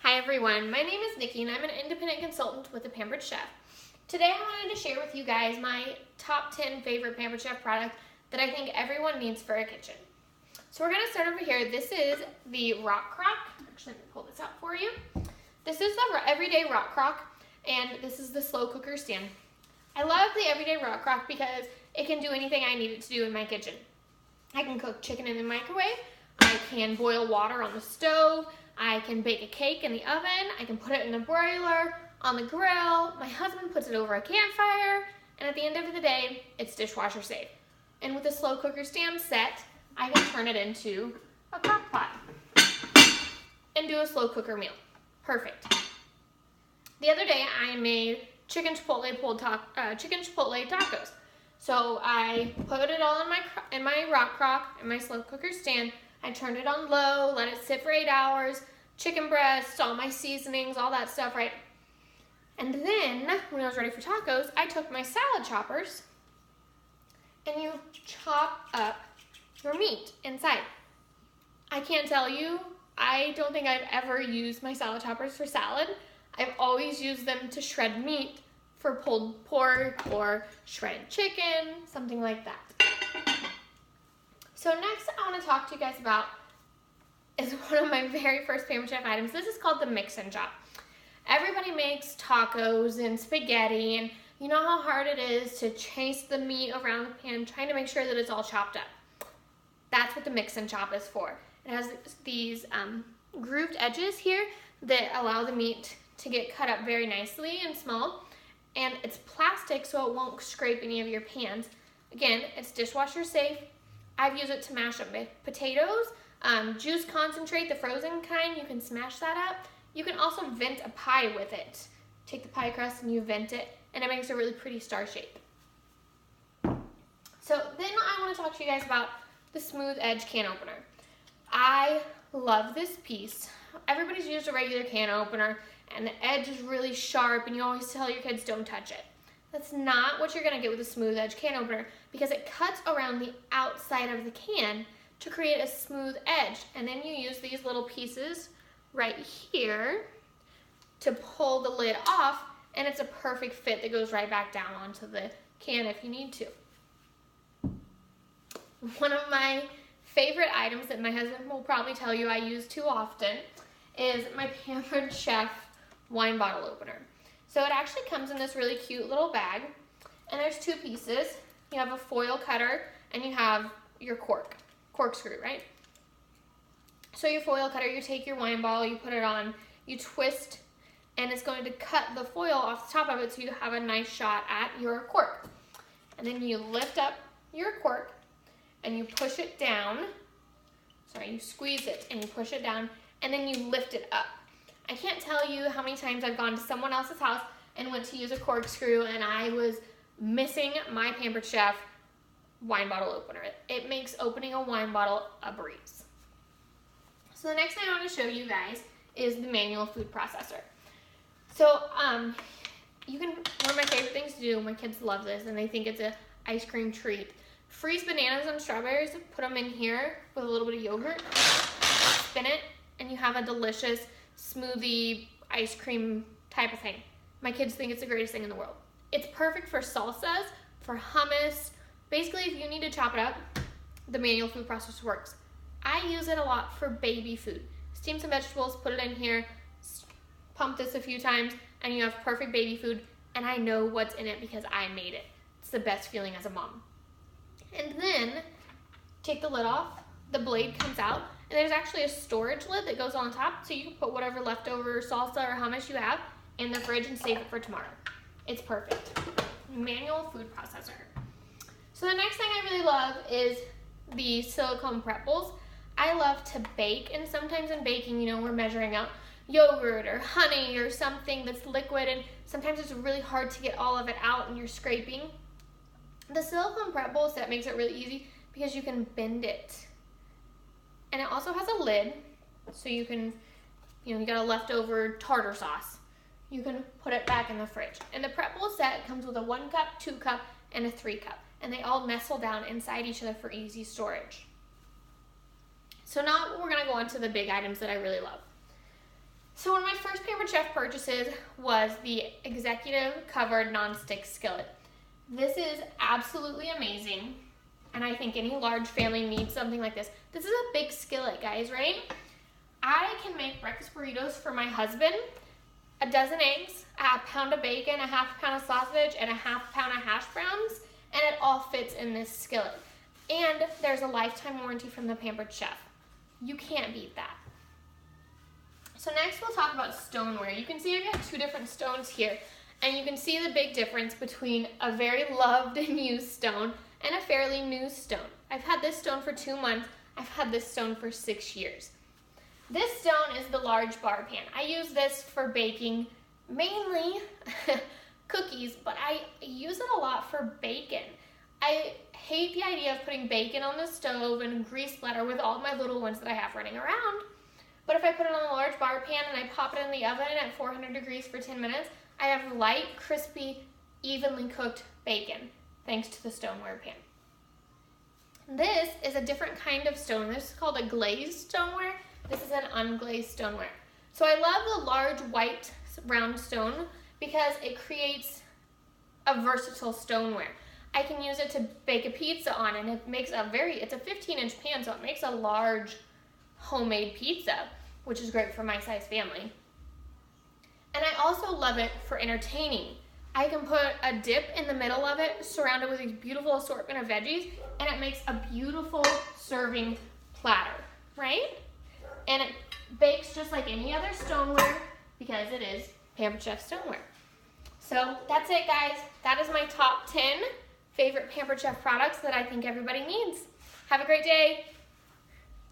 Hi everyone, my name is Nikki and I'm an independent consultant with the Pampered Chef. Today I wanted to share with you guys my top 10 favorite Pampered Chef product that I think everyone needs for a kitchen. So we're going to start over here. This is the Rock Crock. Actually, let me pull this out for you. This is the Everyday Rock Crock, and this is the slow cooker stand. I love the Everyday Rock Crock because it can do anything I need it to do in my kitchen. I can cook chicken in the microwave, I can boil water on the stove, I can bake a cake in the oven, I can put it in the broiler, on the grill, my husband puts it over a campfire, and at the end of the day, it's dishwasher safe. And with the slow cooker stand set, I can turn it into a crock pot and do a slow cooker meal. Perfect. The other day, I made chicken chipotle tacos. So I put it all in my rock crock, in my slow cooker stand. I turned it on low, let it sit for 8 hours, chicken breasts, all my seasonings, all that stuff, right? And then, when I was ready for tacos, I took my salad choppers and you chop up your meat inside. I can't tell you, I don't think I've ever used my salad choppers for salad. I've always used them to shred meat for pulled pork or shredded chicken, something like that. So next I want to talk to you guys about is one of my very first Pampered Chef items. This is called the mix and chop. Everybody makes tacos and spaghetti, and you know how hard it is to chase the meat around the pan trying to make sure that it's all chopped up. That's what the mix and chop is for. It has these grooved edges here that allow the meat to get cut up very nicely and small, and it's plastic so it won't scrape any of your pans. Again, it's dishwasher safe. I've used it to mash up potatoes, juice concentrate, the frozen kind, you can smash that up. You can also vent a pie with it. Take the pie crust and you vent it, and it makes a really pretty star shape. So then I want to talk to you guys about the smooth edge can opener. I love this piece. Everybody's used a regular can opener and the edge is really sharp and you always tell your kids don't touch it. That's not what you're going to get with a smooth edge can opener because it cuts around the outside of the can to create a smooth edge. And then you use these little pieces right here to pull the lid off, and it's a perfect fit that goes right back down onto the can if you need to. One of my favorite items that my husband will probably tell you I use too often is my Pampered Chef wine bottle opener. So it actually comes in this really cute little bag, and there's two pieces. You have a foil cutter and you have your corkscrew, right? So your foil cutter, you take your wine bottle, you put it on, you twist, and it's going to cut the foil off the top of it so you have a nice shot at your cork. And then you lift up your cork and you push it down. You squeeze it and you push it down, and then you lift it up. I can't tell you how many times I've gone to someone else's house and went to use a corkscrew and I was missing my Pampered Chef wine bottle opener. It makes opening a wine bottle a breeze. So the next thing I want to show you guys is the manual food processor. So one of my favorite things to do, my kids love this and they think it's an ice cream treat. Freeze bananas and strawberries, put them in here with a little bit of yogurt, spin it, and you have a delicious smoothie ice cream type of thing. My kids think it's the greatest thing in the world. It's perfect for salsas, for hummus. Basically, if you need to chop it up, the manual food processor works. I use it a lot for baby food. Steam some vegetables, put it in here, pump this a few times, and you have perfect baby food, and I know what's in it because I made it. It's the best feeling as a mom. And then, take the lid off, the blade comes out, and there's actually a storage lid that goes on top, so you can put whatever leftover salsa or hummus you have in the fridge and save it for tomorrow. It's perfect. Manual food processor. So the next thing I really love is the silicone prep bowls. I love to bake, and sometimes in baking, we're measuring out yogurt or honey or something that's liquid, and sometimes it's really hard to get all of it out and you're scraping. The silicone prep bowl set makes it really easy because you can bend it. And it also has a lid, so you can, you got a leftover tartar sauce. You can put it back in the fridge. And the prep bowl set comes with a 1 cup, 2 cup, and a 3 cup. And they all nestle down inside each other for easy storage. So now we're gonna go on to the big items that I really love. So one of my Chef purchases was the executive covered nonstick skillet. This is absolutely amazing, and I think any large family needs something like this. This is a big skillet, guys, right? I can make breakfast burritos for my husband, a dozen eggs, a pound of bacon, a half pound of sausage, and a half pound of hash browns, and it all fits in this skillet. And there's a lifetime warranty from the Pampered Chef. You can't beat that. So next we'll talk about stoneware. You can see I've got two different stones here, and you can see the big difference between a very loved and used stone and a fairly new stone. I've had this stone for 2 months. I've had this stone for 6 years. This stone is the large bar pan. I use this for baking mainly cookies, but I use it a lot for bacon. I hate the idea of putting bacon on the stove and grease splatter with all my little ones that I have running around. But if I put it on a large bar pan and I pop it in the oven at 400 degrees for 10 minutes, I have light, crispy, evenly cooked bacon, thanks to the stoneware pan. This is a different kind of stone. This is called a glazed stoneware. This is an unglazed stoneware. So I love the large white round stone because it creates a versatile stoneware. I can use it to bake a pizza on, and it makes it's a 15-inch pan, so it makes a large homemade pizza, which is great for my size family. And I also love it for entertaining. I can put a dip in the middle of it, surrounded with these beautiful assortment of veggies, and it makes a beautiful serving platter, right? And it bakes just like any other stoneware because it is Pampered Chef stoneware. So that's it, guys. That is my top 10 favorite Pampered Chef products that I think everybody needs. Have a great day.